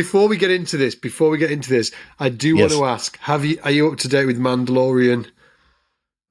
before we get into this, I do want to ask: are you up to date with Mandalorian?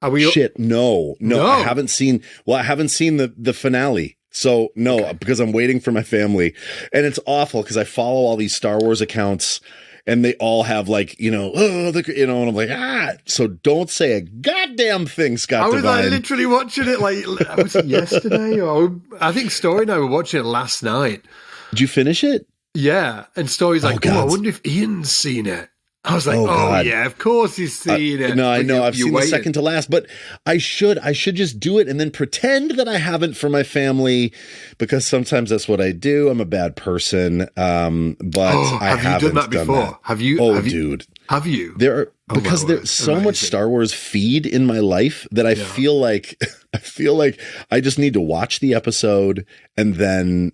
Are we? No, I haven't seen. Well, I haven't seen the finale. So no, because I'm waiting for my family, and it's awful because I follow all these Star Wars accounts, and they all have like and I'm like So don't say a goddamn thing, Scott Devine. I was literally watching it was it yesterday, or I think Story and I were watching it last night. Did you finish it? Yeah, and Story's like, I wonder if Ian's seen it. I was like, yeah, of course he's seen it. No, I know. I've seen the second to last, but I should just do it and then pretend that I haven't for my family, because sometimes that's what I do. I'm a bad person. But I haven't you done that before. Have you? Dude. Have you? Because there's so much Star Wars feed in my life that I feel like I just need to watch the episode and then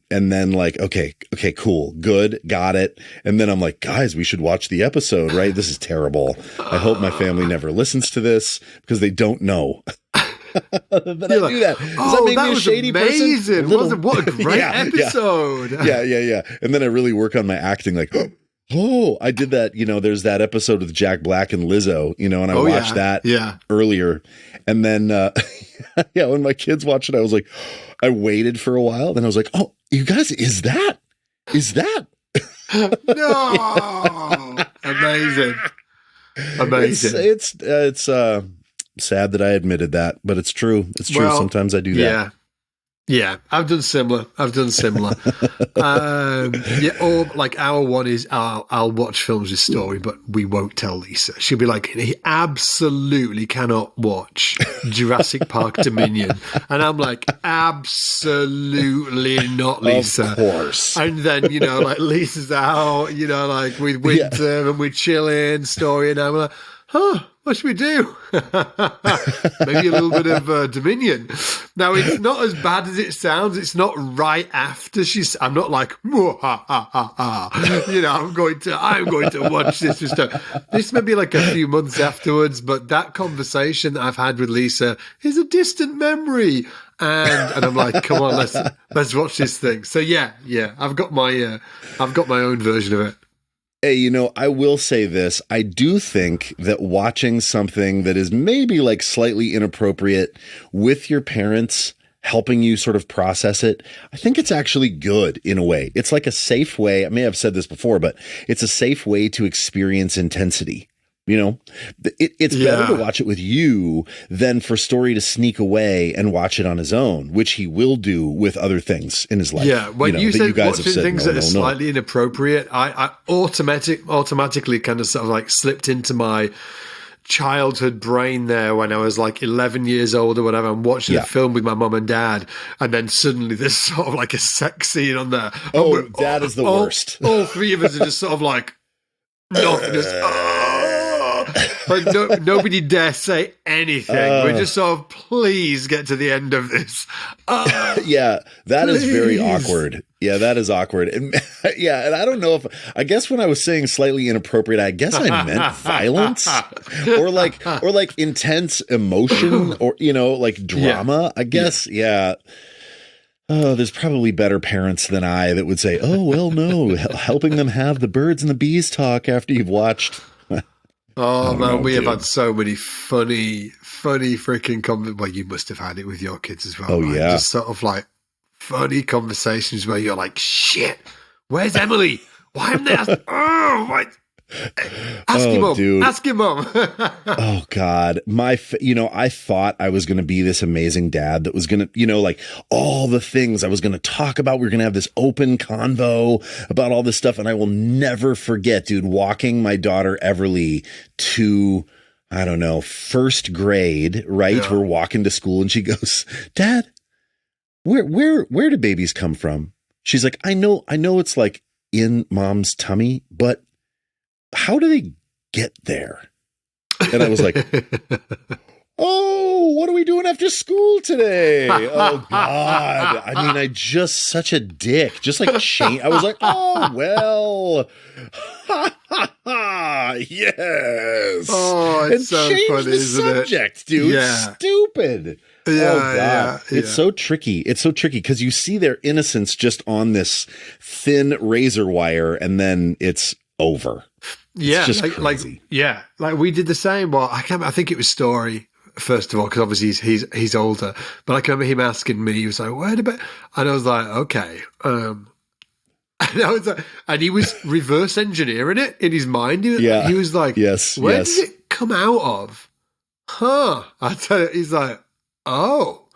like, okay, cool, good, got it. And then I'm like, guys, we should watch the episode, right? This is terrible. I hope my family never listens to this because they don't know. But I do that. Does that make me a shady amazing. person? What a great episode. Yeah. And then I really work on my acting like, oh, I did that. There's that episode with Jack Black and Lizzo, and I watched that earlier. And then, when my kids watched it, I was like, I waited for a while. Then I was like, oh, you guys, is that? No. Amazing. It's sad that I admitted that, but it's true. It's true. Well, sometimes I do that. Yeah, I've done similar. Or like our one is I'll watch films with Story, but we won't tell Lisa. She'll be like, he absolutely cannot watch Jurassic Park Dominion. And I'm like, absolutely not, Lisa. Of course. And then, like Lisa's out, like with winter and we're chilling, Story, and I'm like, what should we do? Maybe a little bit of Dominion. Now, it's not as bad as it sounds. It's not right after I'm not like, I'm going to watch this and stuff. This may be like a few months afterwards, but that conversation that I've had with Lisa is a distant memory. And I'm like, come on, let's watch this thing. So yeah, I've got my own version of it. Hey, I will say this. I do think that watching something that is maybe like slightly inappropriate with your parents, helping you sort of process it, I think it's actually good in a way. It's like a safe way. I may have said this before, but it's a safe way to experience intensity. It's better to watch it with you than for Story to sneak away and watch it on his own, which he will do with other things in his life. Yeah, when you said watching things that are slightly inappropriate, I automatically kind of sort of like slipped into my childhood brain there when I was like 11 years old or whatever. I'm watching a film with my mum and dad, and then suddenly there's sort of like a sex scene on there. That is the worst. All three of us are just sort of like nothing. Like nobody dare say anything. We're just sort of, please get to the end of this. That is very awkward. Yeah, that is awkward. And and I don't know I guess when I was saying slightly inappropriate, I guess I meant violence or like intense emotion or, like drama, I guess. Yeah. Oh, there's probably better parents than I that would say, oh, well, no, helping them have the birds and the bees talk after you've watched. Oh man, we have had so many funny freaking comments. Well, you must have had it with your kids as well. Oh, right? Yeah. Just sort of like funny conversations where you're like, shit, where's Emily? Why am they asking? Oh, my. Ask him, Mom. Dude. Ask him, Mom. Oh God. I thought I was going to be this amazing dad that was going to, like all the things I was going to talk about. We were going to have this open convo about all this stuff. And I will never forget, dude, walking my daughter Everly to, I don't know, first grade, right? Yeah. We're walking to school and she goes, Dad, where do babies come from? She's like, I know it's like in mom's tummy, but how do they get there? And I was like, oh, what are we doing after school today? Oh God. I mean, I just such a dick, just like Shane. I was like, oh, well, yes. Oh, it's and so change funny, the isn't subject, it? dude. Yeah. Stupid. Yeah. It's so tricky. It's so tricky because you see their innocence just on this thin razor wire, and then it's over. Yeah, it's just crazy. Like we did the same. Well, I think it was Story first of all, because obviously he's older. But I can remember him asking me. He was like, "Where about?" And I was like, "Okay." And he was reverse engineering it in his mind. He was like, "Yes, where did it come out of?" I tell you, he's like, "Oh,"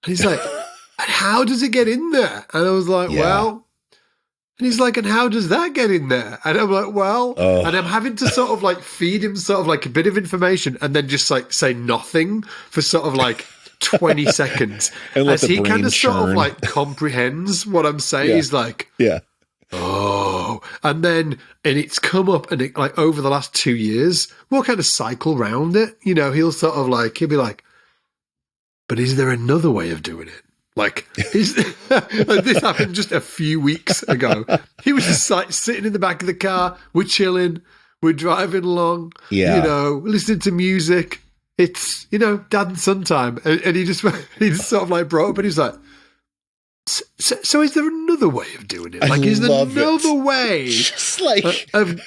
and he's like, "And how does it get in there?" And I was like, "Well." And he's like, "And how does that get in there?" And I'm like, "Well," and I'm having to sort of like feed him sort of like a bit of information and then just like say nothing for sort of like 20 seconds. And as he kind of sort of like comprehends what I'm saying. He's like, "Oh," and it's come up, and it, like over the last 2 years, we'll kind of cycle round it. You know, he'll be like, "But is there another way of doing it?" Like, this happened just a few weeks ago. He was just like sitting in the back of the car. We're chilling. We're driving along. Yeah. You know, listening to music. It's, you know, dad and son time. And he just sort of like brought up and he's like, so is there another way of doing it? Like, is there another way just like of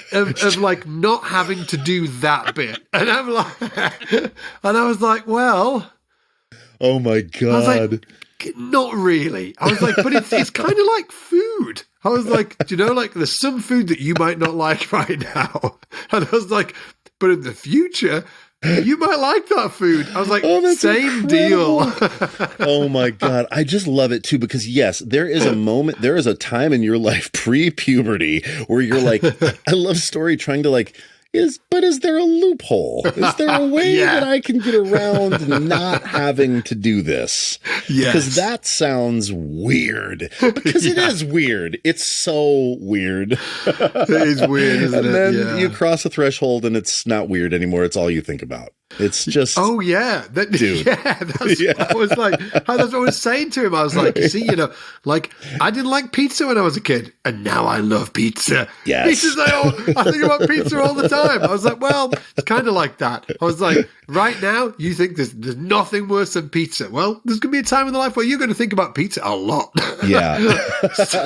like not having to do that bit? And I'm like, and I was like, well. Oh my God. I was like, not really. I was like, but it's kind of like food. I was like, do you know, like there's some food that you might not like right now. And I was like, but in the future, you might like that food. I was like, same incredible. deal. Oh my God. I just love it too, because yes, there is a time in your life pre-puberty where you're like, I love Story trying to like, is there a loophole? Is there a way that I can get around not having to do this? Yes. Because that sounds weird. Because it is weird. It's so weird. It is weird, isn't it? And then you cross a threshold and it's not weird anymore. It's all you think about. It's just dude. What I was like. That's what I was saying to him. I was like, you see, you know, like I didn't like pizza when I was a kid, and now I love pizza. Yes, he says, I think about pizza all the time. I was like, well, it's kind of like that. I was like, right now, you think there's nothing worse than pizza. Well, there's gonna be a time in the life where you're going to think about pizza a lot. Yeah,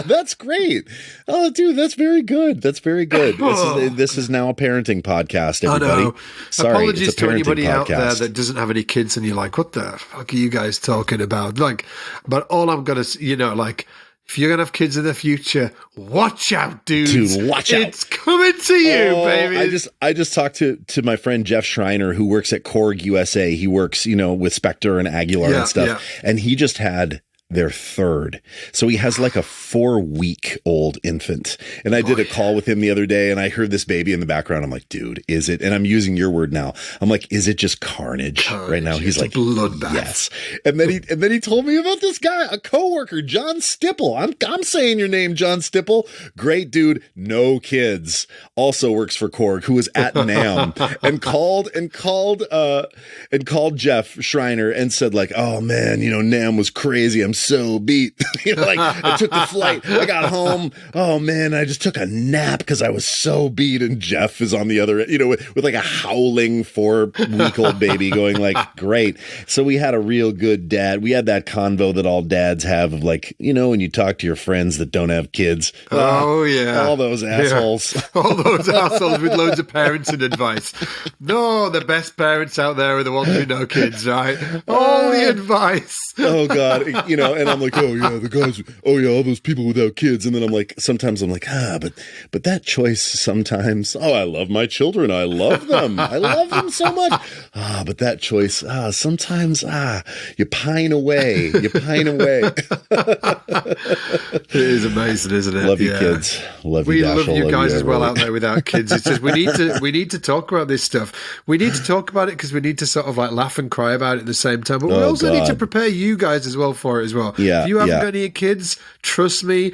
that's great. Oh, dude, that's very good. That's very good. This is now a parenting podcast. Everybody, I know. Sorry, apologies to anybody out there podcast. that doesn't have any kids, and you're like, what the fuck are you guys talking about? Like, but all I'm gonna, you know, like, if you're gonna have kids in the future, watch out, dudes. Dude, watch out. It's coming to you, baby. I just talked to my friend Jeff Schreiner, who works at Korg USA. He works, you know, with Spectre and Aguilar and stuff. Yeah. And he just had their third. So he has like a 4-week-old infant. And I did a call with him the other day, and I heard this baby in the background. I'm like, dude, is it? And I'm using your word now. I'm like, is it just carnage right now? He's like, bloodbath. Yes. And then he told me about this guy, a coworker, John Stipple. I'm saying your name, John Stipple. Great dude, no kids. Also works for Korg, who was at NAM and called Jeff Schreiner and said like, oh man, you know, NAM was crazy. I'm so beat. You know, like I took the flight. I got home. Oh man, I just took a nap because I was so beat. And Jeff is on the other, you know, with like a howling 4-week-old baby going like, great. So we had a real good dad. We had that convo that all dads have of like, you know, when you talk to your friends that don't have kids. Oh yeah. All those assholes. Yeah. All those assholes with loads of parenting advice. No, the best parents out there are the ones who know kids, right? All the advice. Oh God. You know, and I'm like, oh yeah, the guys, oh yeah, all those people without kids. And then I'm like, sometimes I'm like, but that choice sometimes, oh, I love my children. I love them. I love them so much. But that choice, sometimes, you pine away. You pine away. It is amazing, isn't it? Love you, kids. Love you, Dash. We love you guys as well out there without kids. It's just we need to talk about this stuff. We need to talk about it because we need to sort of like laugh and cry about it at the same time. But we also need to prepare you guys as well for it as well. Yeah, if you haven't got any kids, trust me,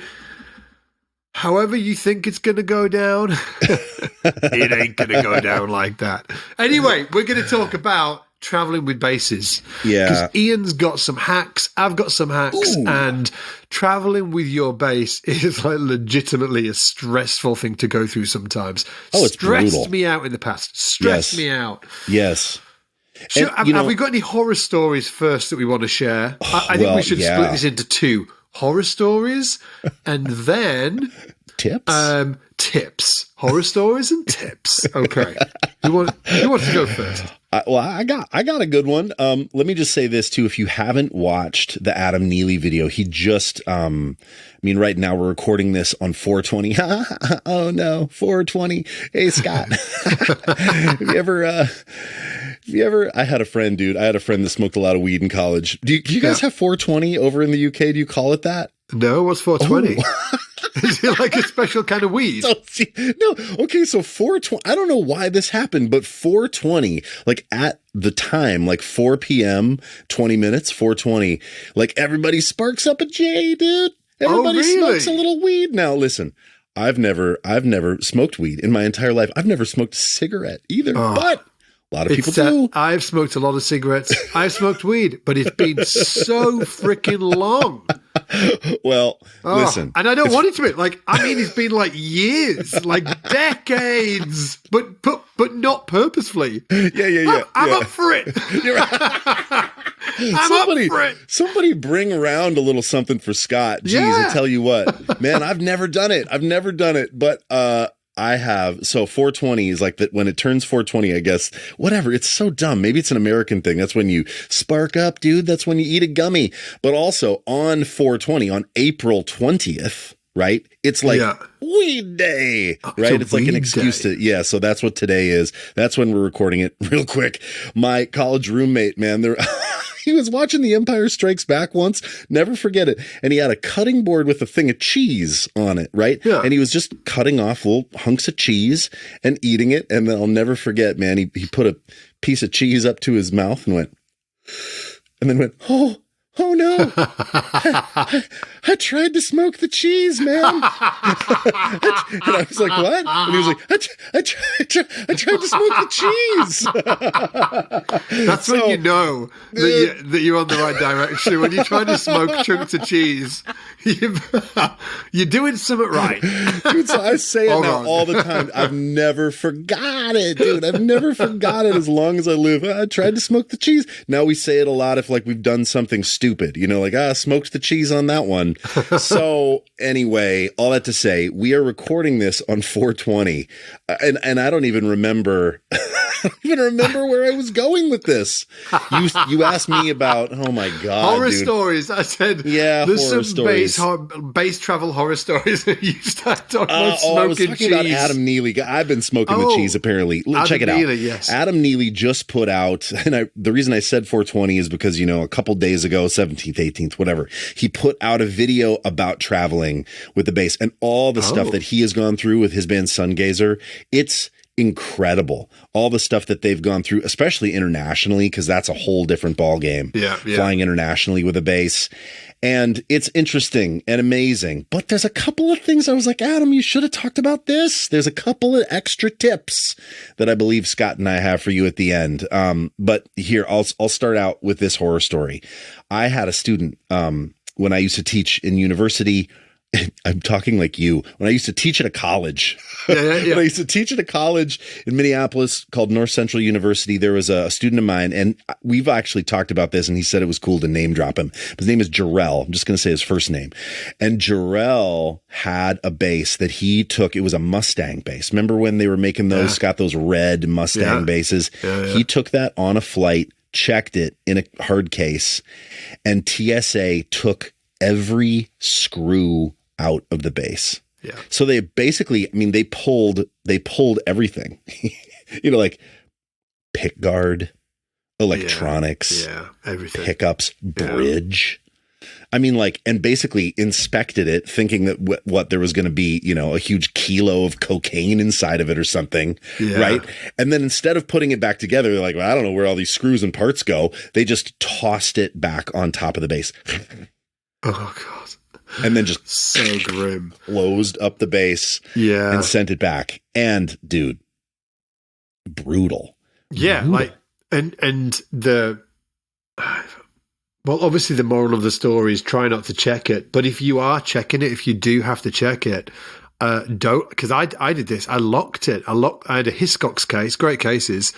however you think it's going to go down, it ain't going to go down like that. Anyway, we're going to talk about traveling with bases. Yeah. Because Ian's got some hacks, I've got some hacks, and traveling with your base is like legitimately a stressful thing to go through sometimes. Oh, it's stressed brutal. me out in the past. Stressed me out. Yes. Have we got any horror stories first that we want to share? I think we should split this into two. Horror stories and then tips. Tips. Horror stories and tips. Okay. Who wants to go first? I got a good one. Let me just say this too. If you haven't watched the Adam Neely video, he just, right now we're recording this on 420. Oh no, 420. Hey, Scott. Have you ever, I had a friend that smoked a lot of weed in college. Do you guys have 420 over in the UK? Do you call it that? No, what's 420? Oh. Is it like a special kind of weed? No. Okay, so 420, I don't know why this happened, but 420, like at the time, like 4 p.m., 20 minutes, 420, like everybody sparks up a J, dude. Everybody smokes a little weed. Now, listen, I've never smoked weed in my entire life. I've never smoked a cigarette either, but a lot of people do. I've smoked a lot of cigarettes. I've smoked weed, but it's been so freaking long. Well, listen. And I don't want it to be. It's been like years, like decades, but not purposefully. Yeah. I'm up for it. You're right. Up for it. Somebody bring around a little something for Scott. Jeez, I tell you what, man, I've never done it. But I have. So 420 is like that when it turns 420, I guess, whatever. It's so dumb. Maybe it's an American thing. That's when you spark up, dude. That's when you eat a gummy. But also on 420, on April 20th, right? It's like weed day, right? It's like an excuse to, so that's what today is. That's when we're recording it real quick. My college roommate, man, he was watching The Empire Strikes Back once, never forget it. And he had a cutting board with a thing of cheese on it, right? Yeah. And he was just cutting off little hunks of cheese and eating it. And then I'll never forget, man, he put a piece of cheese up to his mouth and went, oh no, I tried to smoke the cheese, man. And I was like, what? And he was like, I tried to smoke the cheese. That's when you know that you're on the right direction. When you try to smoke chunks of cheese, you're doing something right. Dude, so I say it now all the time. I've never forgot it, dude. I've never forgot it as long as I live. I tried to smoke the cheese. Now we say it a lot if we've done something stupid, smoked the cheese on that one. So anyway, all that to say, we are recording this on 420, and I don't even remember. Where I was going with this. You asked me about, oh my God, horror stories. I said, there's some base travel horror stories. You started talking about smoking I was talking cheese. about Adam Neely. I've been smoking the cheese apparently. Check it out. Yes. Adam Neely just put out, and the reason I said 420 is because, a couple days ago, 17th, 18th, whatever, he put out a video about traveling with the base and all the stuff that he has gone through with his band Sungazer. It's incredible. All the stuff that they've gone through, especially internationally, because that's a whole different ball game. Flying internationally with a bass. And it's interesting and amazing. But there's a couple of things I was like, Adam, you should have talked about this. There's a couple of extra tips that I believe Scott and I have for you at the end. But here, I'll start out with this horror story. I had a student when I used to teach in university. I'm talking like you. When I used to teach at a college, when I used to teach at a college in Minneapolis called North Central University, there was a student of mine, and we've actually talked about this, and he said it was cool to name drop him. His name is Jarrell. I'm just going to say his first name. And Jarrell had a bass that he took. It was a Mustang bass. Remember when they were making those, got those red Mustang basses? He took that on a flight, checked it in a hard case, and TSA took every screw out of the bass. So they basically, they pulled everything, like pick guard, electronics, everything, pickups, bridge. And basically inspected it thinking that what there was going to be, a huge kilo of cocaine inside of it or something. Right. And then instead of putting it back together, they're like, well, I don't know where all these screws and parts go. They just tossed it back on top of the bass. Oh God. And then just so grim, closed up the base and sent it back. And dude, brutal. Brutal. Obviously the moral of the story is try not to check it. But if you are checking it, if you do have to check it, don't, because I did this. I locked it. I had a Hiscox case, great cases,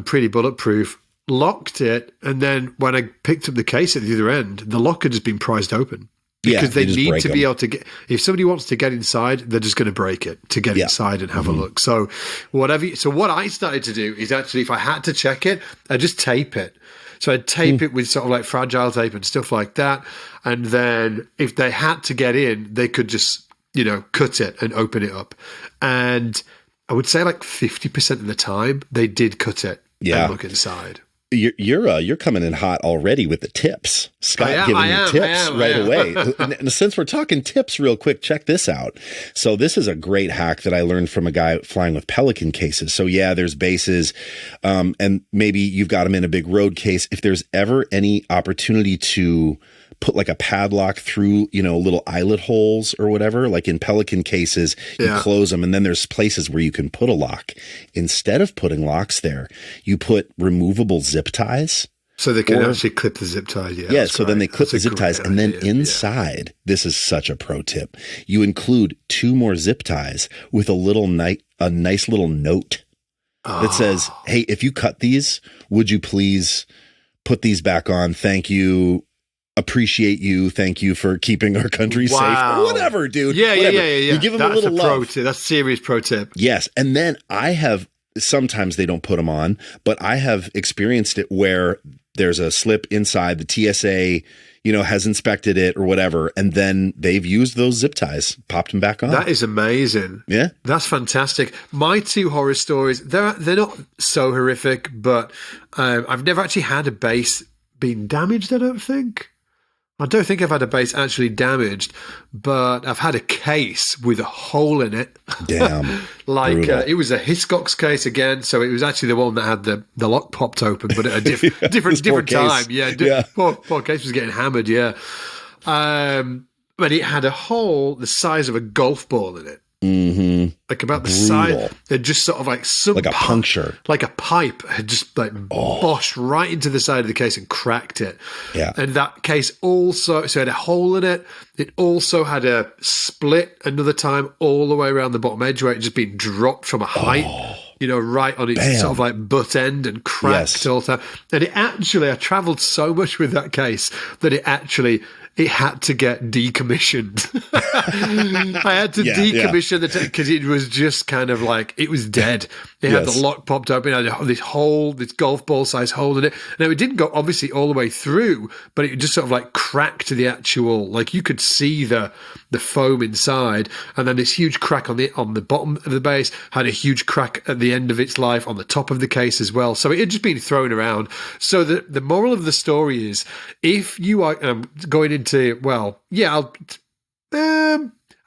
pretty bulletproof. locked it, and then when I picked up the case at the other end, the lock had just been prized open. Because they need to be able to get, if somebody wants to get inside, they're just going to break it to get inside and have a look. So what I started to do is actually, if I had to check it, I'd just tape it. So I'd tape it with sort of like fragile tape and stuff like that. And then if they had to get in, they could just, cut it and open it up. And I would say like 50% of the time they did cut it and look inside. You're coming in hot already with the tips. Scott giving you tips right away. And since we're talking tips real quick, check this out. So this is a great hack that I learned from a guy flying with Pelican cases. So yeah, there's bases, and maybe you've got them in a big road case. If there's ever any opportunity to put like a padlock through, little eyelet holes or whatever, like in Pelican cases, you close them, and then there's places where you can put a lock. Instead of putting locks there, you put removable zip ties. So they can actually clip the zip ties. Yeah. So then they clip the zip ties, and then inside, this is such a pro tip, you include 2 more zip ties with a nice little note that says, hey, if you cut these, would you please put these back on? Thank you. Appreciate you. Thank you for keeping our country safe. Or whatever, dude. Yeah. You give them a little love. Pro tip. That's a serious pro tip. Yes. And then sometimes they don't put them on, but I have experienced it where there's a slip inside, the TSA, has inspected it or whatever, and then they've used those zip ties, popped them back on. That is amazing. Yeah. That's fantastic. My 2 horror stories, they're not so horrific, but I've never actually had a base being damaged, I don't think. I don't think I've had a base actually damaged, but I've had a case with a hole in it. Damn. It was a Hiscox case again, so it was actually the one that had the lock popped open, but at a different time. Yeah, poor case was getting hammered. Yeah, but it had a hole the size of a golf ball in it. Mm-hmm. Like about the size, it just sort of like a puncture, like a pipe had just like boshed right into the side of the case and cracked it. Yeah, and that case also it had a hole in it. It also had a split another time all the way around the bottom edge where it just been dropped from a height. Right on its sort of like butt end and cracked all the time. And I traveled so much with that case that it had to get decommissioned. I had to decommission the because it was just kind of like, it was dead. It had the lock popped open, it had this hole, this golf ball size hole in it. Now, it didn't go obviously all the way through, but it just sort of like cracked the actual, like you could see the foam inside, and then this huge crack on the bottom of the base had a huge crack at the end of its life on the top of the case as well. So it had just been thrown around. So the moral of the story is, if you are going into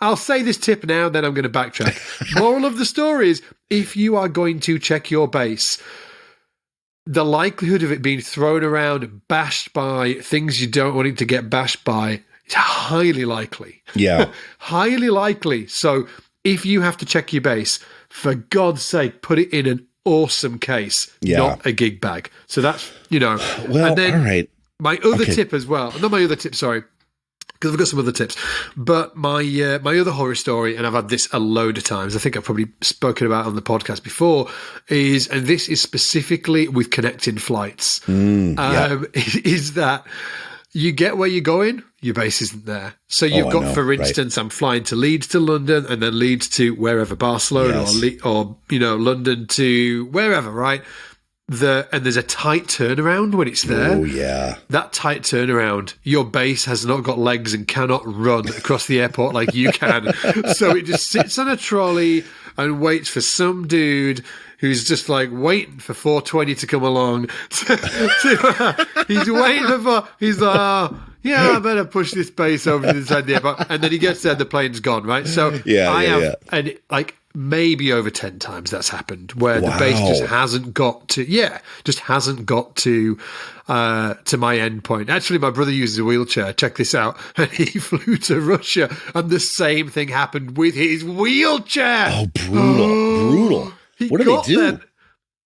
I'll say this tip now, then I'm going to backtrack. Moral of the story is, if you are going to check your base, the likelihood of it being thrown around, bashed by things you don't want it to get bashed by, is highly likely. Yeah. Highly likely. So if you have to check your base, for God's sake, put it in an awesome case, not a gig bag. So that's, Well, and then all right. My other tip as well, not my other tip, sorry, because I've got some other tips, but my other horror story, and I've had this a load of times, I think I've probably spoken about it on the podcast before, and this is specifically with connecting flights, is that you get where you're going, your base isn't there. So you've got, for instance, I'm flying to Leeds to London, and then Leeds to wherever, Barcelona or London to wherever, right? And there's a tight turnaround when it's there. Oh, yeah. That tight turnaround, your base has not got legs and cannot run across the airport like you can. So it just sits on a trolley and waits for some dude who's just like waiting for 420 to come along. He's waiting he's like, I better push this base over to the side of the airport. And then he gets there, the plane's gone, right? So and maybe over 10 times that's happened, where the base just hasn't got to my end point. Actually, my brother uses a wheelchair. Check this out. And he flew to Russia, and the same thing happened with his wheelchair. Oh, brutal. What do they do?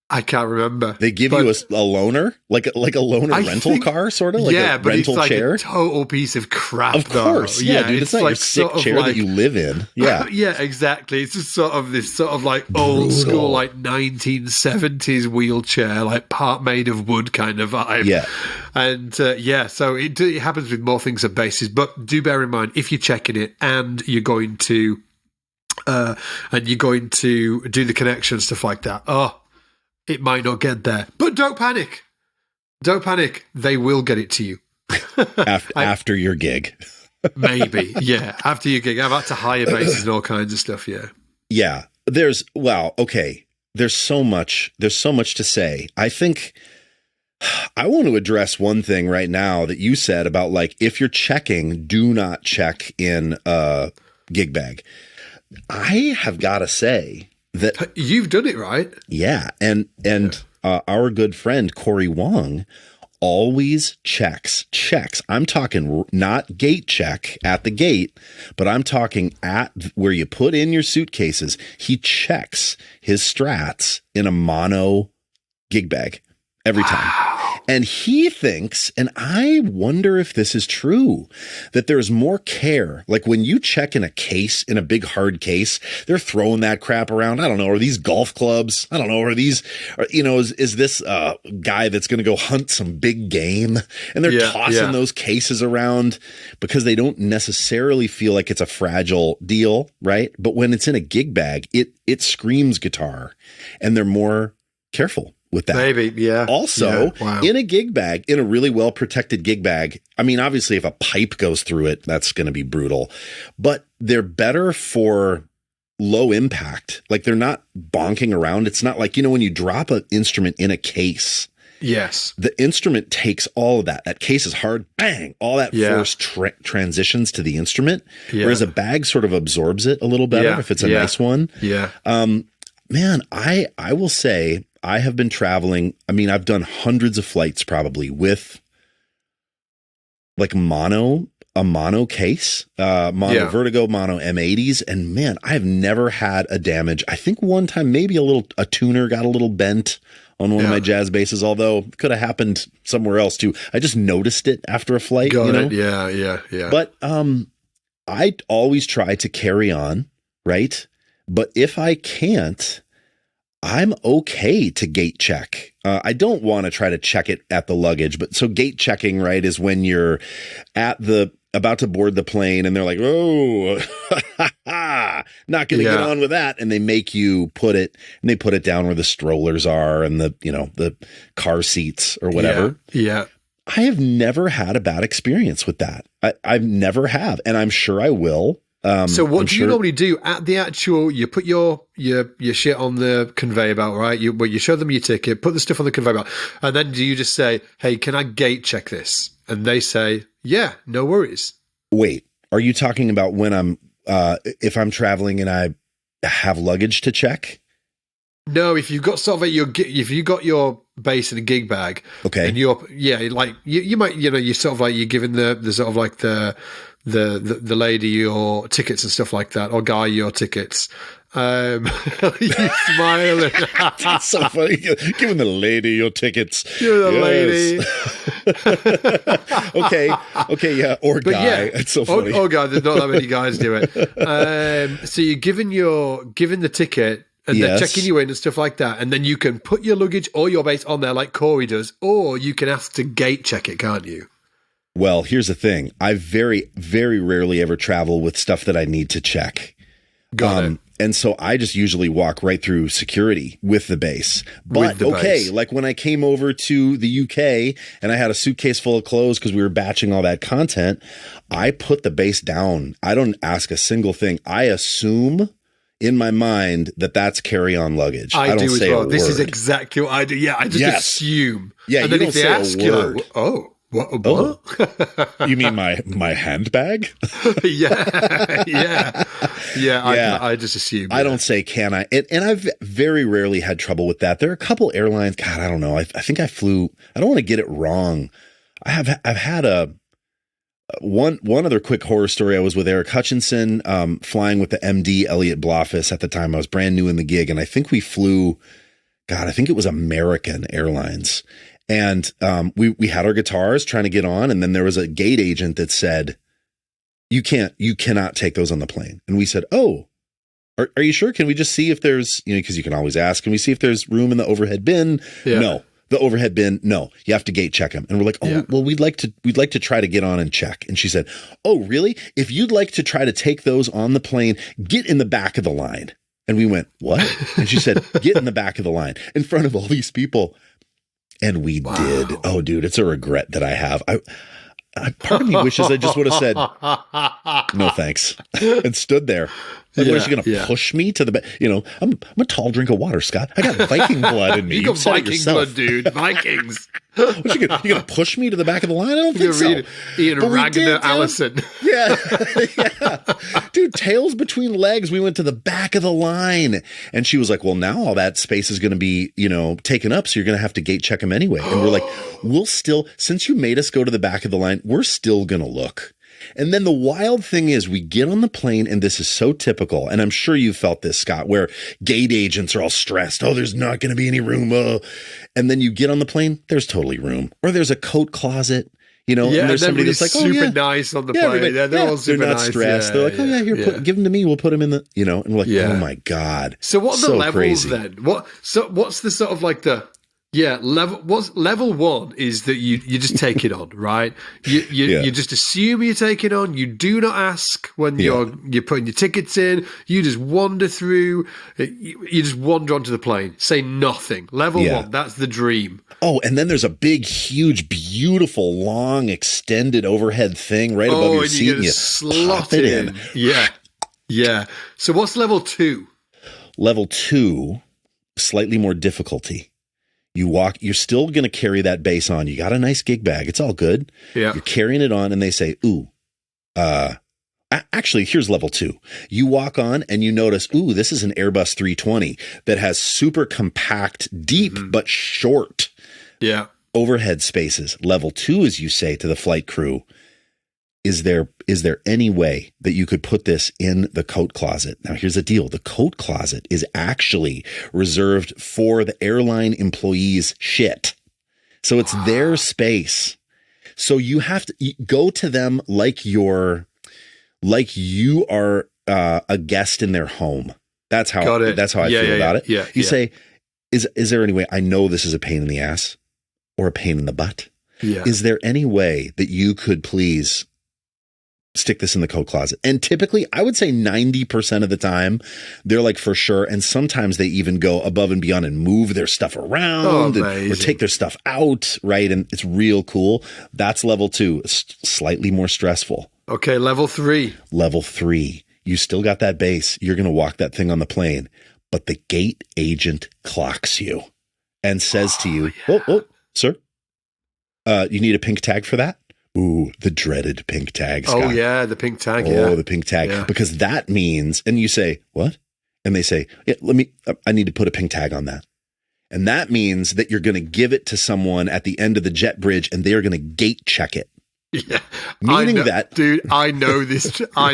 I can't remember. They give you a loaner, like a loaner rental car, sort of like a rental chair. A total piece of crap. Of course, yeah, dude. It's not your sick chair that you live in. Yeah, yeah, exactly. It's just this sort of like old school, like 1970s wheelchair, like part made of wood kind of vibe. Yeah, and so it happens with more things and bases. But do bear in mind, if you're checking it and you're going to do the connection stuff like that. It might not get there, but don't panic. Don't panic. They will get it to you. after your gig. Maybe. Yeah. After your gig. I've had to hire bases and all kinds of stuff. Yeah. Yeah. There's so much to say. I think I want to address one thing right now that you said about like, if you're checking, do not check in a gig bag. I have got to say, that you've done it right. Yeah. And our good friend Corey Wong always checks. I'm talking not gate check at the gate, but I'm talking at where you put in your suitcases. He checks his strats in a mono gig bag every time. And he thinks, and I wonder if this is true, that there's more care. Like when you check in a case, in a big hard case, they're throwing that crap around. I don't know. Are these golf clubs? I don't know. Are these, is this a guy that's going to go hunt some big game? And they're tossing those cases around because they don't necessarily feel like it's a fragile deal, right? But when it's in a gig bag, it screams guitar, and they're more careful with that. Maybe, yeah. Also, in a gig bag, in a really well protected gig bag, I mean, obviously if a pipe goes through it, that's going to be brutal, but they're better for low impact. Like they're not bonking around. It's not like, when you drop an instrument in a case, yes, the instrument takes all of that. That case is hard, bang, all that force transitions to the instrument, whereas a bag sort of absorbs it a little better if it's a nice one. Yeah. Man, I will say, I have been traveling. I mean, I've done hundreds of flights probably with like a mono case, mono Vertigo, mono M80s. And man, I have never had a damage. I think one time maybe a tuner got a little bent on one of my jazz basses, although it could have happened somewhere else too. I just noticed it after a flight. Got it. Yeah. But I always try to carry on, right? But if I can't, I'm okay to gate check. I don't want to try to check it at the luggage, but so gate checking, right, is when you're about to board the plane and they're like, oh, not going to get on with that. And they make you put it down where the strollers are and the car seats or whatever. Yeah. I have never had a bad experience with that. I've never have, and I'm sure I will. So what do you normally do at the actual, you put your shit on the conveyor belt, right? You show them your ticket, put the stuff on the conveyor belt, and then do you just say, hey, can I gate check this? And they say, yeah, no worries. Wait, are you talking about when if I'm traveling and I have luggage to check? No, if you've got if you got your bass in a gig bag, okay, and you might, you're sort of like, you're giving the sort of like the lady your tickets and stuff like that, or guy your tickets. You smiling. That's so funny. Giving the lady your tickets. You're the lady. Okay, yeah. Or but guy. Yeah, it's so funny. Or guy. There's not that many guys do it. So you're giving the ticket, and they're checking you in and stuff like that, and then you can put your luggage or your bass on there like Corey does, or you can ask to gate check it, can't you? Well, here's the thing. I very, very rarely ever travel with stuff that I need to check. Got it. And so I just usually walk right through security with the bass. But bass. Like when I came over to the UK and I had a suitcase full of clothes because we were batching all that content, I put the bass down. I don't ask a single thing. I assume in my mind that that's carry-on luggage. I don't say a word. This is exactly what I do. Yeah, I just assume. Yeah, and you then don't say ask a word. What? Oh, you mean my handbag? Yeah. I just assume. I don't say can I, and I've very rarely had trouble with that. There are a couple airlines. God, I don't know. I think I flew. I don't want to get it wrong. I've had one other quick horror story. I was with Eric Hutchinson, flying with the MD Elliot Blofis at the time. I was brand new in the gig, and I think we flew God, I think it was American Airlines. And we had our guitars trying to get on, and then there was a gate agent that said, you cannot take those on the plane. And we said, oh, are you sure? Can we just see if there's, because you can always ask, can we see if there's room in the overhead bin? Yeah. No. The overhead bin, no, you have to gate check them. And we're like, well, we'd like to try to get on and check. And she said, oh, really? If you'd like to try to take those on the plane, get in the back of the line. And we went, what? And she said, get in the back of the line in front of all these people. And we did. Oh, dude, it's a regret that I have. Part of me wishes I just would have said, no, thanks, and stood there. Like, what is she going to push me to the back? I'm a tall drink of water, Scott. I got Viking blood in me. You got Viking blood, dude. Vikings. What, you going to push me to the back of the line? I don't think so. Ian Ragnar Allison. Yeah. Dude, tails between legs. We went to the back of the line. And she was like, well, now all that space is going to be, taken up. So you're going to have to gate check them anyway. And we're like, we'll still, since you made us go to the back of the line, we're still going to look. And then the wild thing is we get on the plane, and this is so typical, and I'm sure you felt this, Scott, where gate agents are all stressed. Oh, there's not going to be any room. And then you get on the plane, there's totally room. Or there's a coat closet, and there's somebody that's like, super nice on the plane. They're all super nice. They're not stressed. They're like, here, give them to me. We'll put them in the, and we're like, oh my God. So what are the levels crazy. Then? What's the sort of like the... Yeah, level one is that you just take it on, right? You just assume you take it on. You do not ask when you're putting your tickets in. You just wander through. You just wander onto the plane. Say nothing. Level one. That's the dream. Oh, and then there's a big, huge, beautiful, long, extended overhead thing right above your seat. And you slot it in. Yeah. So what's level two? Level two, slightly more difficulty. You walk, you're still going to carry that bass on. You got a nice gig bag. It's all good. Yeah. You're carrying it on, and they say, actually, here's level two. You walk on and you notice, this is an Airbus 320 that has super compact, deep, but short overhead spaces. Level two, as you say to the flight crew, is there any way that you could put this in the coat closet? Now, here's the deal. The coat closet is actually reserved for the airline employees' shit. So it's their space. So you have to go to them like you are a guest in their home. That's how I feel about it. You say, is there any way, I know this is a pain in the ass or a pain in the butt. Yeah. Is there any way that you could please stick this in the coat closet? And typically, I would say 90% of the time, they're like, for sure. And sometimes they even go above and beyond and move their stuff around or take their stuff out, right? And it's real cool. That's level two. It's slightly more stressful. Okay, level three. Level three. You still got that bass. You're going to walk that thing on the plane. But the gate agent clocks you and says to you, sir, you need a pink tag for that? Ooh, the dreaded pink tag, Scott. Oh, yeah, the pink tag, the pink tag. Yeah. Because that means, and you say, what? And they say, I need to put a pink tag on that. And that means that you're going to give it to someone at the end of the jet bridge, and they are going to gate check it. Yeah. Meaning that, dude, I know this tip. I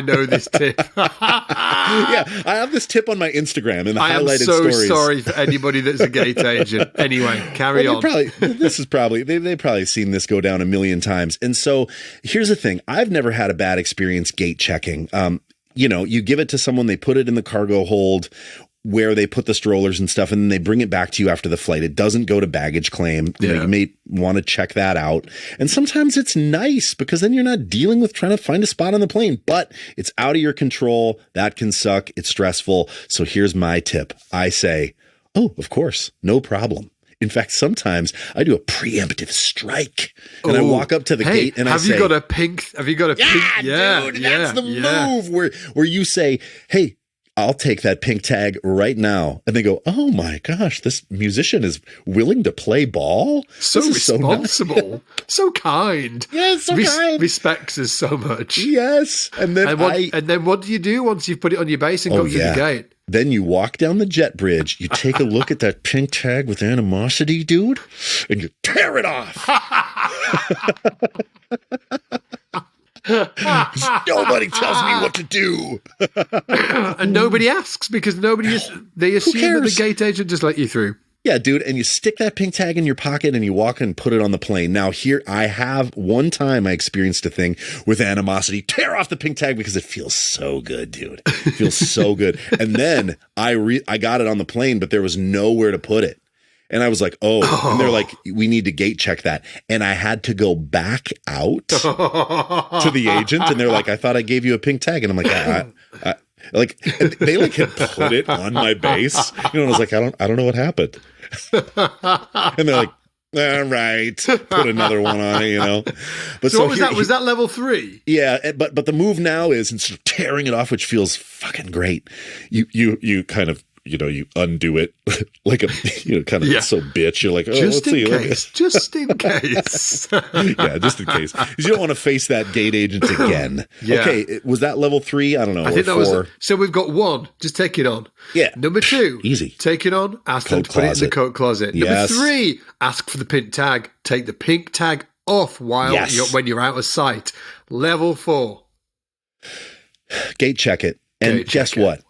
have this tip on my Instagram in the highlighted stories. I'm so sorry for anybody that's a gate agent. Anyway, carry on. They've probably seen this go down a million times. And so here's the thing. I've never had a bad experience gate checking. You give it to someone, they put it in the cargo hold where they put the strollers and stuff, and then they bring it back to you after the flight. It doesn't go to baggage claim. You may want to check that out. And sometimes it's nice because then you're not dealing with trying to find a spot on the plane, but it's out of your control. That can suck. It's stressful. So here's my tip. I say, of course, no problem. In fact, sometimes I do a preemptive strike and I walk up to the gate and I say, have you got a pink? Yeah, dude, that's the move where you say, hey, I'll take that pink tag right now. And they go, oh my gosh, this musician is willing to play ball? So responsible. So, nice. So kind. Yes, so kind. Respects us so much. Yes. And then what do you do once you've put it on your base and go through the gate? Then you walk down the jet bridge, you take a look at that pink tag with animosity, dude, and you tear it off. Nobody tells me what to do. And nobody asks because they assume that the gate agent just let you through. Yeah, dude. And you stick that pink tag in your pocket and you walk and put it on the plane. Now here I have one time I experienced a thing with animosity, tear off the pink tag because it feels so good, dude. It feels so good. And then I got it on the plane, but there was nowhere to put it. And I was like, and they're like, we need to gate check that. And I had to go back out to the agent. And they're like, I thought I gave you a pink tag. And I'm like, like they like had put it on my base, and I was like, I don't know what happened. And they're like, all right, put another one on it, But so what was that? Was that level 3? Yeah, but the move now is instead of tearing it off, which feels fucking great, you kind of you undo it like a kind of so bitch. You're like, just in case. Just in case. Yeah, just in case. You don't want to face that gate agent again. Yeah. Okay, was that level 3? I don't know. I think that 4. Was. So we've got 1. Just take it on. Yeah. Number 2. Easy. Take it on. Ask them to put it in the coat closet. Yes. Number 3. Ask for the pink tag. Take the pink tag off when you're out of sight. Level 4. Gate check it. And guess what?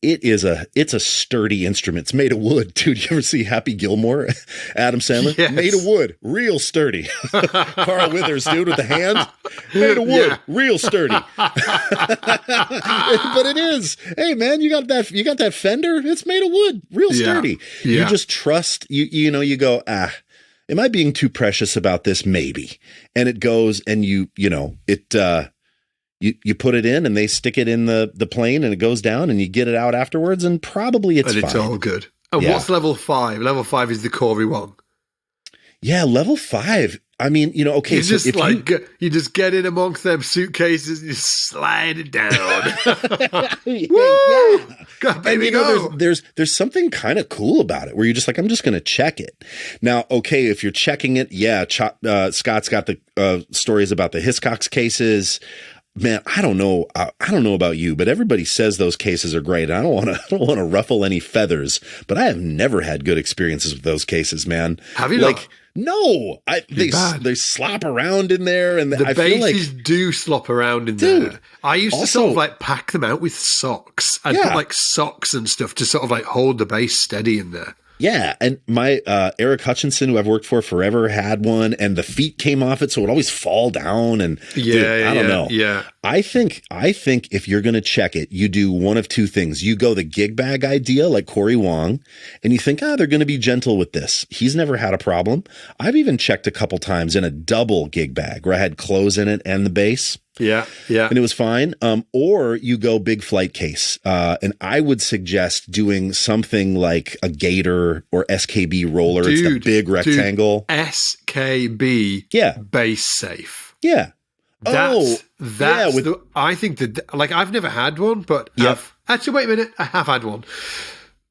It's a sturdy instrument. It's made of wood. Dude, you ever see Happy Gilmore? Adam Sandler? Yes. Made of wood. Real sturdy. Carl Withers, dude, with the hand. Made of wood. Yeah. Real sturdy. But it is. Hey man, you got that fender? It's made of wood. Real sturdy. Yeah. You just trust you go, am I being too precious about this? Maybe. And it goes and You put it in and they stick it in the plane and it goes down and you get it out afterwards and probably it's fine. And it's all good. And what's level 5? Level 5 is the Corey one. Yeah, level 5. I mean, okay. You just you just get in amongst them suitcases and you slide it down. Woo! God, baby, there's something kind of cool about it where you're just like, I'm just going to check it. Now, okay, if you're checking it, Scott's got the stories about the Hiscox cases. Man, I don't know about you, but everybody says those cases are great. I don't want to ruffle any feathers, but I have never had good experiences with those cases, man. Have you? Like, no, they slop around in there, and the bases do slop around in there. I used to sort of pack them out with socks. I'd put socks and stuff to sort of hold the base steady in there. Yeah, and my Eric Hutchinson, who I've worked for forever, had one, and the feet came off it, so it would always fall down. And I don't know. Yeah, I think if you're going to check it, you do one of two things. You go the gig bag idea, like Corey Wong, and you think, they're going to be gentle with this. He's never had a problem. I've even checked a couple times in a double gig bag where I had clothes in it and the base. Yeah. And it was fine. Or you go big flight case. And I would suggest doing something like a Gator or SKB roller. It's the big rectangle. SKB base safe. Yeah. I think that I've never had one, but actually, wait a minute. I have had one.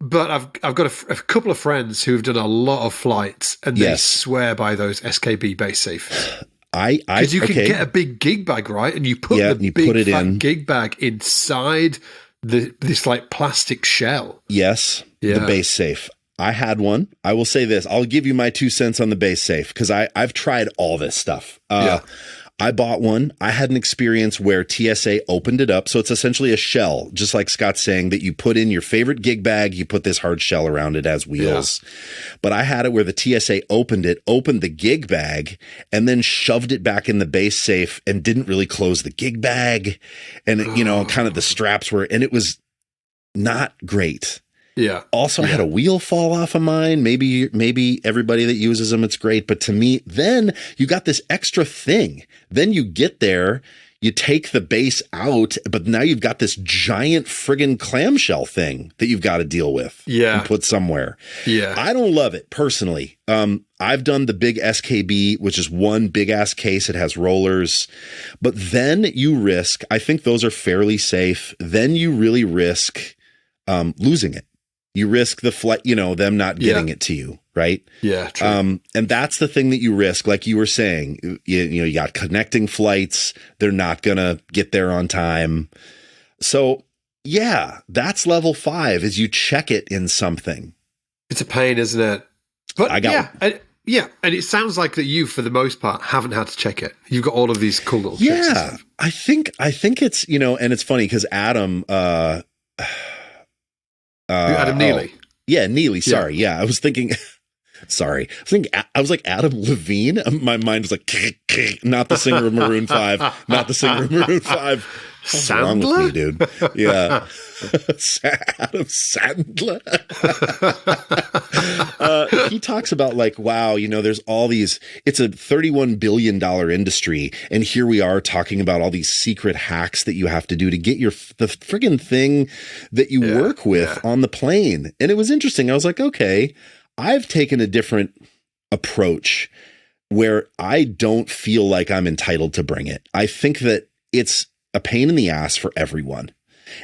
But I've got a couple of friends who've done a lot of flights and they swear by those SKB base safes. Because you can get a big gig bag, right? And you put fat gig bag inside this plastic shell. Yes, the base safe. I had one. I will say this. I'll give you my 2 cents on the base safe because I've tried all this stuff. I bought one. I had an experience where TSA opened it up. So it's essentially a shell, just like Scott's saying, that you put in your favorite gig bag. You put this hard shell around it as wheels. Yeah. But I had it where the TSA opened the gig bag, and then shoved it back in the base safe and didn't really close the gig bag. And, kind of the straps and it was not great. Yeah. Also, I had a wheel fall off of mine. Maybe everybody that uses them, it's great. But to me, then you got this extra thing. Then you get there, you take the base out, but now you've got this giant friggin' clamshell thing that you've got to deal with. Yeah. And put somewhere. Yeah. I don't love it personally. I've done the big SKB, which is one big ass case. It has rollers, but then you risk, I think those are fairly safe. Then you really risk losing it. You risk the flight, them not getting it to you, right? Yeah, true. And that's the thing that you risk. Like you were saying, you got connecting flights. They're not going to get there on time. So yeah, that's level 5 is you check it in something. It's a pain, isn't it? But and it sounds like that you, for the most part, haven't had to check it. You've got all of these cool little tricks. Yeah, I think it's, and it's funny because Adam, Adam Neely. Yeah, Neely. Sorry. Yeah, I was thinking. Sorry, I was like Adam Levine. My mind was like, not the singer of Maroon 5, not the singer of Maroon 5. What's wrong with me, dude? Yeah, Adam Sandler. He talks about like, wow, you know, there's all these. It's a $31 billion industry, and here we are talking about all these secret hacks that you have to do to get the friggin' thing that you work with on the plane. And it was interesting. I was like, okay. I've taken a different approach where I don't feel like I'm entitled to bring it. I think that it's a pain in the ass for everyone.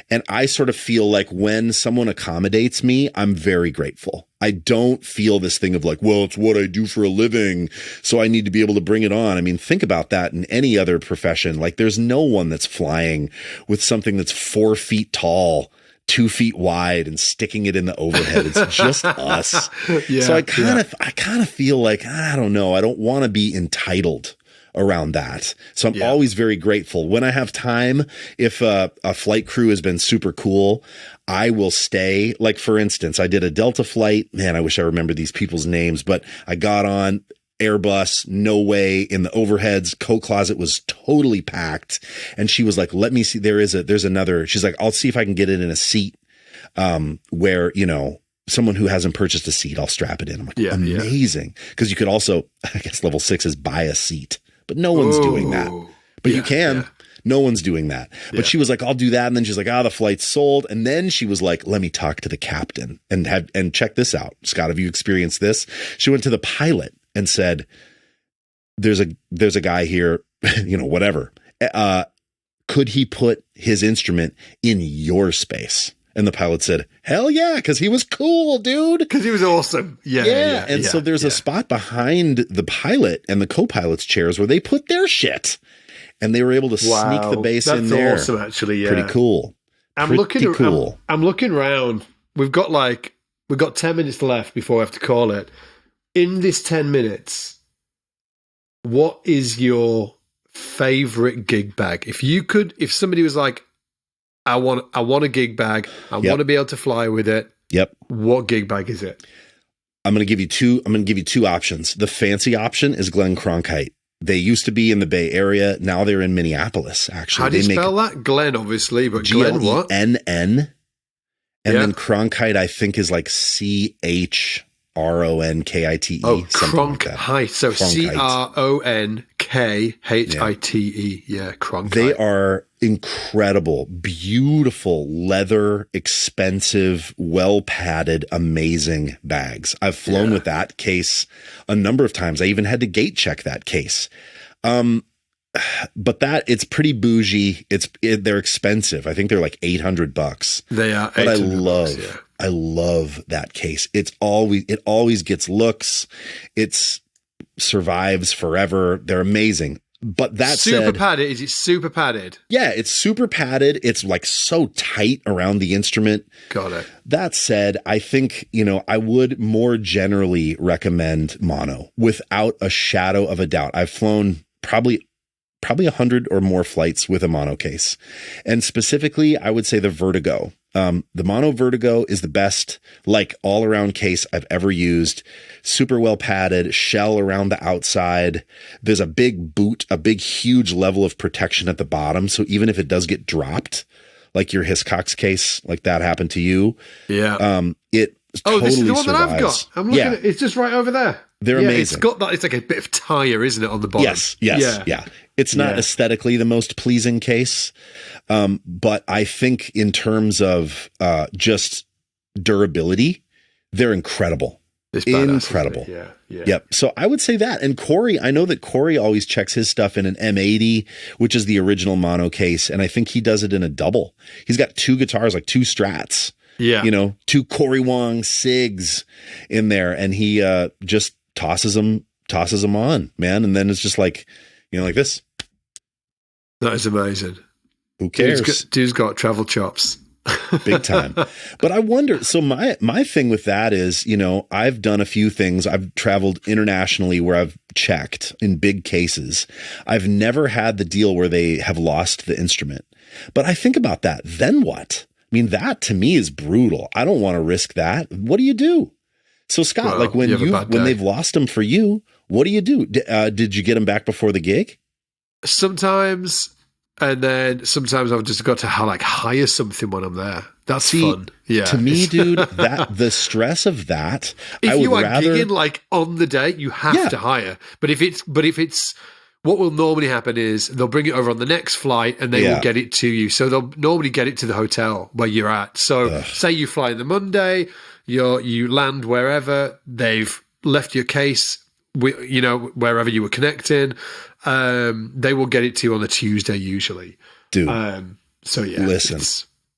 And I sort of feel like when someone accommodates me, I'm very grateful. I don't feel this thing of like, well, it's what I do for a living, so I need to be able to bring it on. I mean, think about that in any other profession. Like there's no one that's flying with something that's 4 feet tall, 2 feet wide and sticking it in the overhead. It's just us. So I kind of feel like, I don't know. I don't want to be entitled around that. So I'm always very grateful when I have time. If a flight crew has been super cool, I will stay. Like for instance, I did a Delta flight. Man, I wish I remember these people's names, but I got on Airbus, no way, in the overheads, coat closet was totally packed. And she was like, let me see, there's another, she's like, I'll see if I can get it in a seat, where, you know, someone who hasn't purchased a seat, I'll strap it in. I'm like, amazing. Cause you could also, I guess level 6 is buy a seat, but no one's doing that, but you can. No one's doing that. But she was like, I'll do that. And then she's like, the flight's sold. And then she was like, let me talk to the captain and check this out. Scott, have you experienced this? She went to the pilot and said, there's a guy here, you know, whatever. Could he put his instrument in your space? And the pilot said, hell yeah, because he was cool, dude. Because he was awesome. So there's a spot behind the pilot and the co-pilot's chairs where they put their shit. And they were able to sneak the bass in there. That's awesome, actually. Yeah. Pretty cool. I'm looking around. We've got 10 minutes left before I have to call it. In this 10 minutes, what is your favorite gig bag? If somebody was like, I want a gig bag, I want to be able to fly with it. Yep. What gig bag is it? I'm going to give you two options. The fancy option is Glenn Cronkite. They used to be in the Bay Area. Now they're in Minneapolis, actually. How do you spell that? Glenn, obviously, but Glenn what? Glenn. And then Cronkite, I think, is like Chronkite. Oh, Cronkite. So Cronkite. Yeah, Cronkite. They are incredible, beautiful, leather, expensive, well padded, amazing bags. I've flown with that case a number of times. I even had to gate check that case. But it's pretty bougie. They're expensive. I think they're like $800. They are. But I love that case. It always gets looks. It survives forever. They're amazing. But that super padded. Is it super padded? Yeah, it's super padded. It's like so tight around the instrument. Got it. That said, I think, you know, I would more generally recommend mono without a shadow of a doubt. I've flown probably 100 or more flights with a mono case. And specifically, I would say the Vertigo. The Mono Vertigo is the best, like all around case I've ever used. Super well padded, shell around the outside. There's a big boot, a big, huge level of protection at the bottom. So even if it does get dropped, like your Hiscox case, like that happened to you. Yeah. It totally this is the one survives. that I've got. I'm looking at it's just right over there. They're amazing. It's got that. It's like a bit of tire, isn't it, on the bottom? Yes. Yeah. It's not aesthetically the most pleasing case, but I think in terms of just durability, they're incredible. Incredible. Yeah. Yep. So I would say that. And Corey, I know that Corey always checks his stuff in an M80, which is the original mono case, and I think he does it in a double. He's got 2 guitars, like 2 Strats. Yeah. You know, 2 Corey Wong Sigs in there, and he just tosses them on, man. And then it's just like, you know, like this. That is amazing. Who cares? Dude's got travel chops. Big time. But I wonder, so my thing with that is, you know, I've done a few things. I've traveled internationally where I've checked in big cases. I've never had the deal where they have lost the instrument. But I think about that. Then what? mean, that to me is brutal. I don't want to risk that. What do you do? So Scott, Well, like when they've lost them for you, what do you do? Did you get them back before the gig? Sometimes, and then sometimes I've just got to hire something when I'm there. That's fun. Yeah. To me, dude, that the stress of that. If you are gigging like on the day, you have to hire. But if it's what will normally happen is they'll bring it over on the next flight and they will get it to you. So they'll normally get it to the hotel where you're at. So say you fly the Monday, you land wherever, they've left your case, wherever you were connecting. They will get it to you on the Tuesday usually. Dude. So yeah. Listen,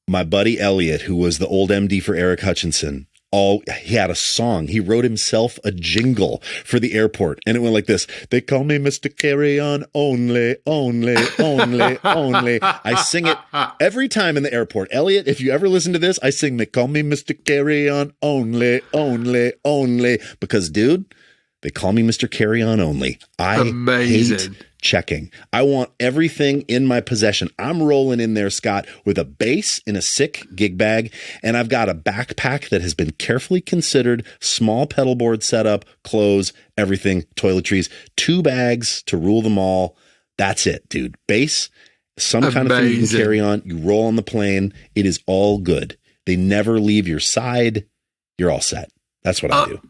my buddy Elliot, who was the old MD for Eric Hutchinson, he had a song. He wrote himself a jingle for the airport, and it went like this: "They call me Mr. Carry On only, only, only, only." I sing it every time in the airport. Elliot, if you ever listen to this, I sing "They call me Mr. Carry On only, only, only," because, dude, they call me Mr. Carry On only. I hate checking. I want everything in my possession. I'm rolling in there, Scott, with a bass in a sick gig bag, and I've got a backpack that has been carefully considered, small pedal board setup, clothes, everything, toiletries, 2 bags to rule them all. That's it, dude. Bass, some kind of thing you can carry on. You roll on the plane. It is all good. They never leave your side. You're all set. That's what I do.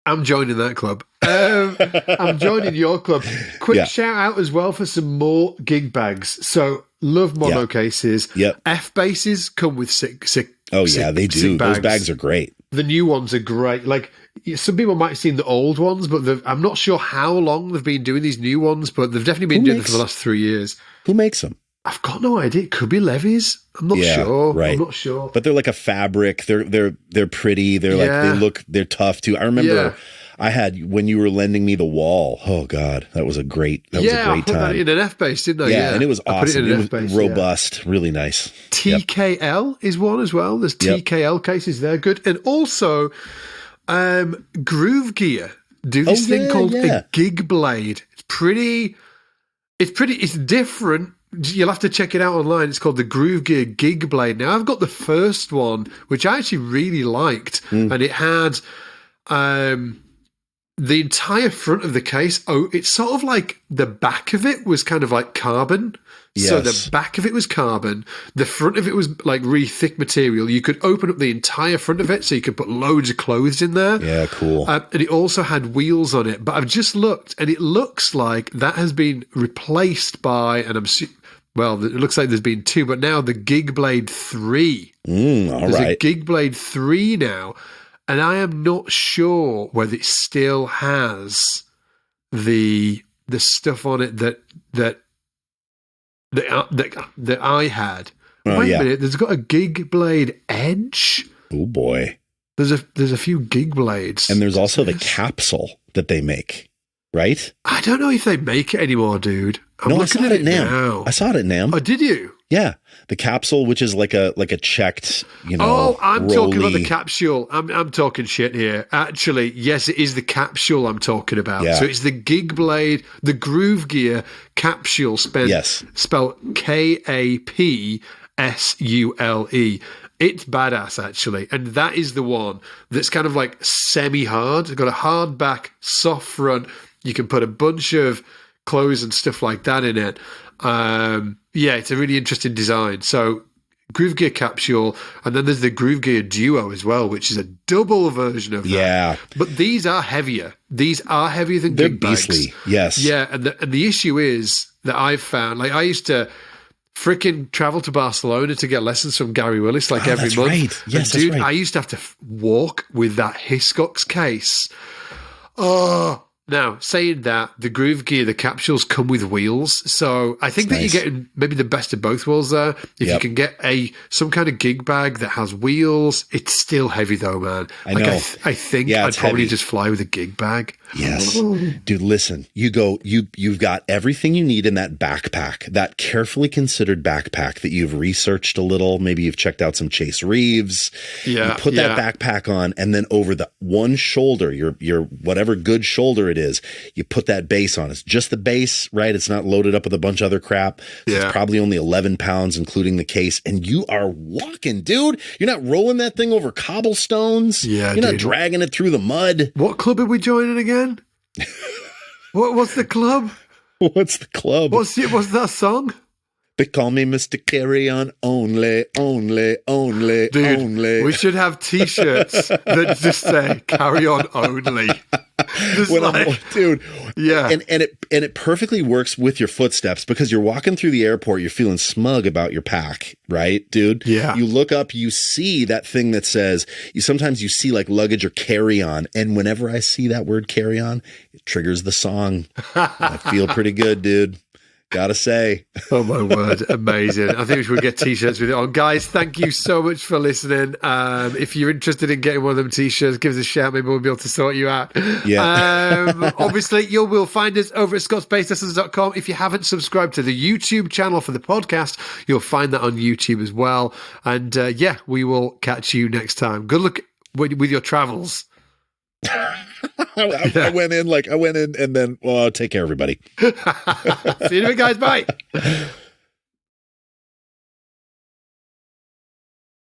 I'm joining that club. I'm joining your club. Quick shout out as well for some more gig bags. So love mono cases. Yep. F bases come with sick. Oh yeah, they do. Those bags are great. The new ones are great. Like some people might have seen the old ones, but I'm not sure how long they've been doing these new ones, but they've definitely been doing them for the last 3 years. Who makes them? I've got no idea. It could be Levy's. I'm not sure. Right. I'm not sure. But they're like a fabric. They're pretty. They're tough too. I remember I had, when you were lending me the wall. Oh God, that was a great time. I put that in an F base, didn't I? Yeah, and it was awesome. It was robust, really nice. TKL is one as well. There's TKL cases. They're good. And also, Groove Gear do this thing called a gig blade. It's different. You'll have to check it out online. It's called the Groove Gear Gig Blade. Now, I've got the first one, which I actually really liked, and it had the entire front of the case. Oh, it's sort of like the back of it was kind of like carbon. Yes. So the back of it was carbon. The front of it was like really thick material. You could open up the entire front of it so you could put loads of clothes in there. Yeah, cool. And it also had wheels on it. But I've just looked, and it looks like that has been replaced by, and it looks like there's been 2, but now the Gig Blade 3. There's a Gig Blade 3 now. And I am not sure whether it still has the stuff on it that I had. Wait a minute, there's got a Gig Blade Edge. Oh boy, there's a few Gig Blades, and there's also the capsule that they make, right? I don't know if they make it anymore, dude. I'm looking at it now. I saw it at NAMM. Oh, did you? Yeah, the capsule, which is like a checked, Oh, I'm talking about the capsule. I'm talking shit here. Actually, yes, it is the capsule I'm talking about. Yeah. So it's the Gig Blade, the Groove Gear capsule, spelled KAPSULE. It's badass, actually, and that is the one that's kind of like semi-hard. It's got a hard back, soft front. You can put a bunch of clothes and stuff like that in it. It's a really interesting design. So Groove Gear capsule, and then there's the Groove Gear Duo as well, which is a double version of that. Yeah. But these are heavier. These are heavier than gig bags. They're beastly, yes. Yeah, and the issue is that I've found, like I used to freaking travel to Barcelona to get lessons from Gary Willis every month. Right. Yes, and dude, that's right. I used to have to walk with that Hiscox case. Oh, now, saying that, the Groove Gear, the capsules come with wheels. So I think you're getting maybe the best of both worlds there. If you can get some kind of gig bag that has wheels, it's still heavy though, man. I know. I think I'd probably just fly with a gig bag. Yes. Dude, listen, you've got everything you need in that backpack, that carefully considered backpack that you've researched a little. Maybe you've checked out some Chase Reeves. Yeah. You put that backpack on, and then over the one shoulder, your whatever good shoulder it it is. You put that bass on. It's just the bass, right? It's not loaded up with a bunch of other crap. So it's probably only 11 pounds, including the case. And you are walking, dude. You're not rolling that thing over cobblestones. Yeah, You're not dragging it through the mud. What club are we joining again? What's the club? What's the club? What's that song? They call me Mr. Carry On only. Dude, we should have T-shirts that just say "Carry On Only." Dude, yeah, and it perfectly works with your footsteps because you're walking through the airport, you're feeling smug about your pack, right, dude? Yeah. You look up, you see that thing that says sometimes you see like luggage or carry on, and whenever I see that word carry on, it triggers the song. I feel pretty good, dude. Gotta say. Oh my word, amazing. I think we should get T-shirts with it on. Guys, thank you so much for listening. If you're interested in getting one of them T-shirts, give us a shout. Maybe we'll be able to sort you out. Yeah. Obviously, you will find us over at scottspacelessons.com. If you haven't subscribed to the YouTube channel for the podcast, you'll find that on YouTube as well. And we will catch you next time. Good luck with your travels. I went in and then, well, take care, everybody. See you in a bit, guys. Bye.